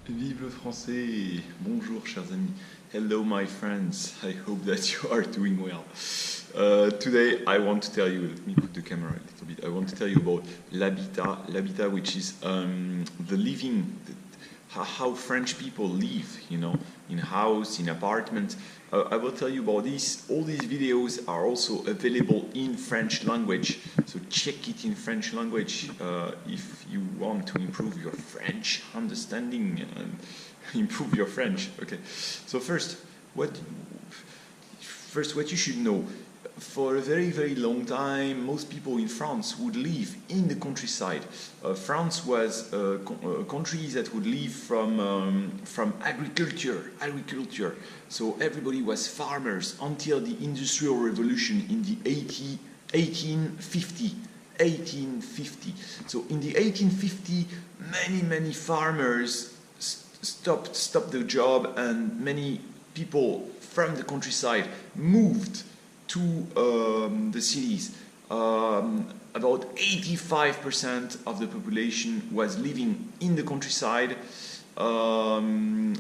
Vive le français! Bonjour chers amis. Hello my friends. I hope that you are doing well. Today I want to tell you, let me put the camera a little bit. I want to tell you about l'habitat, which is the living, how French people live, you know, in house, in apartment. I will tell you about this. All these videos are also available in French language, so check it in French language if you want to improve your French understanding and improve your French. Okay. So first, what you should know. For a very, very long time, most people in France would live in the countryside. France was a country that would live from agriculture. So everybody was farmers until the Industrial Revolution in the 1850. So in the 1850, many farmers stopped their job, and many people from the countryside moved to the cities. About 85% of the population was living in the countryside, and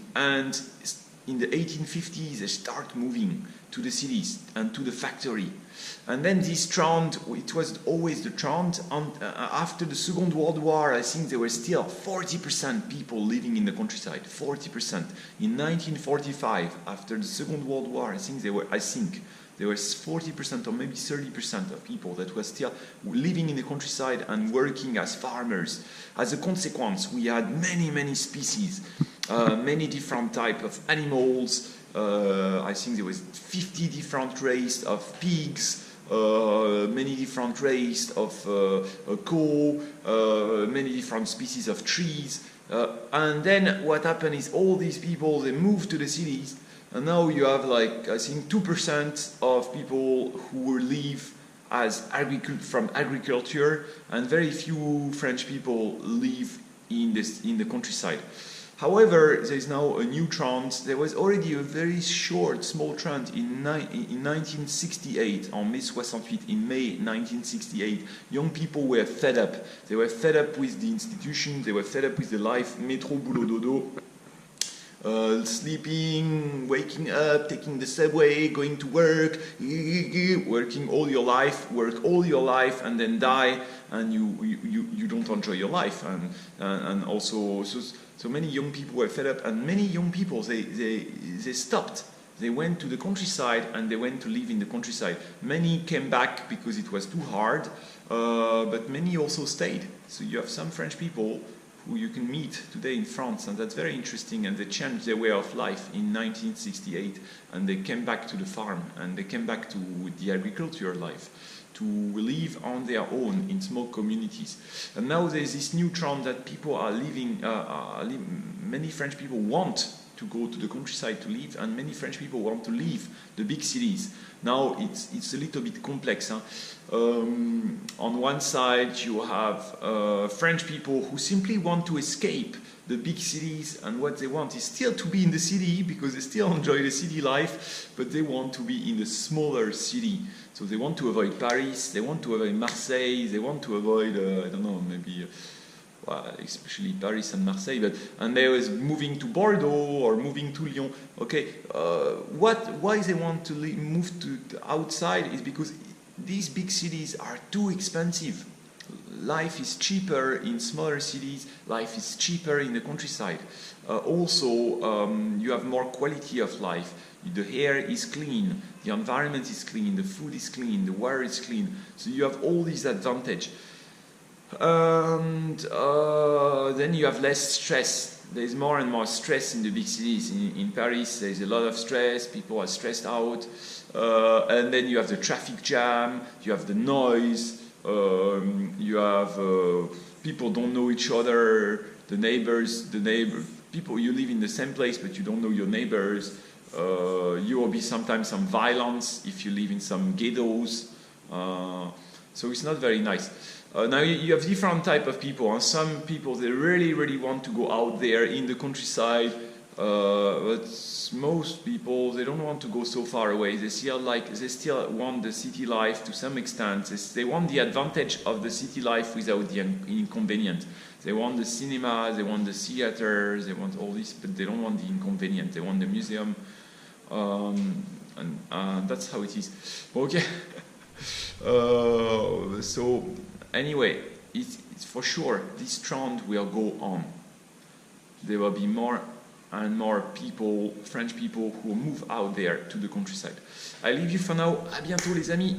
in the 1850s they start moving to the cities and to the factory. And then this trend, it was always the trend. After the Second World War, I think there were still 40% people living in the countryside. 40%. In 1945, after the Second World War, I think there was 40% or maybe 30% of people that were still living in the countryside and working as farmers. As a consequence, we had many species, many different types of animals. I think there was 50 different races of pigs, many different races of cow, many different species of trees. And then what happened is all these people, they moved to the cities. And now you have, like, I think 2% of people who live as from agriculture, and very few French people live in the countryside. However, there is now a new trend. There was already a very small trend in 1968, en mai 68, in May 1968. Young people were fed up. They were fed up with the institution. They were fed up with the life, métro, boulot, dodo. Sleeping, waking up, taking the subway, going to work, working all your life, work all your life, and then die, and you don't enjoy your life, and also so many young people were fed up, and many young people they stopped. They went to the countryside and they went to live in the countryside. Many came back because it was too hard, but many also stayed. So you have some French people who you can meet today in France, and that's very interesting, and they changed their way of life in 1968, and they came back to the farm, and they came back to the agricultural life, to live on their own in small communities. And now there's this new trend that people are living, many French people want to go to the countryside to live, and many French people want to leave the big cities. Now it's a little bit complex. Huh? On one side you have French people who simply want to escape the big cities, and what they want is still to be in the city because they still enjoy the city life, but they want to be in the smaller city. So they want to avoid Paris, they want to avoid Marseille, they want to avoid, I don't know, maybe especially Paris and Marseille, and they was moving to Bordeaux or moving to Lyon. Okay, why they want to move to outside is because these big cities are too expensive. Life is cheaper in smaller cities, life is cheaper in the countryside. Also, you have more quality of life. The air is clean, the environment is clean, the food is clean, the water is clean. So you have all these advantages. And then you have less stress. There is more and more stress in the big cities. In Paris, there is a lot of stress. People are stressed out. And then you have the traffic jam. You have the noise. You have people don't know each other. The neighbors. People, you live in the same place, but you don't know your neighbors. You will be sometimes some violence if you live in some ghettos. So it's not very nice. Now you have different type of people, and some people they really want to go out there in the countryside, but most people they don't want to go so far away. They still want the city life to some extent. They want the advantage of the city life without the inconvenience. They want the cinema, they want the theaters, they want all this, but they don't want the inconvenience. They want the museum, and that's how it is. Okay. So anyway, it's for sure this trend will go on. There will be more and more people, French people, who will move out there to the countryside. I leave you for now. À bientôt les amis.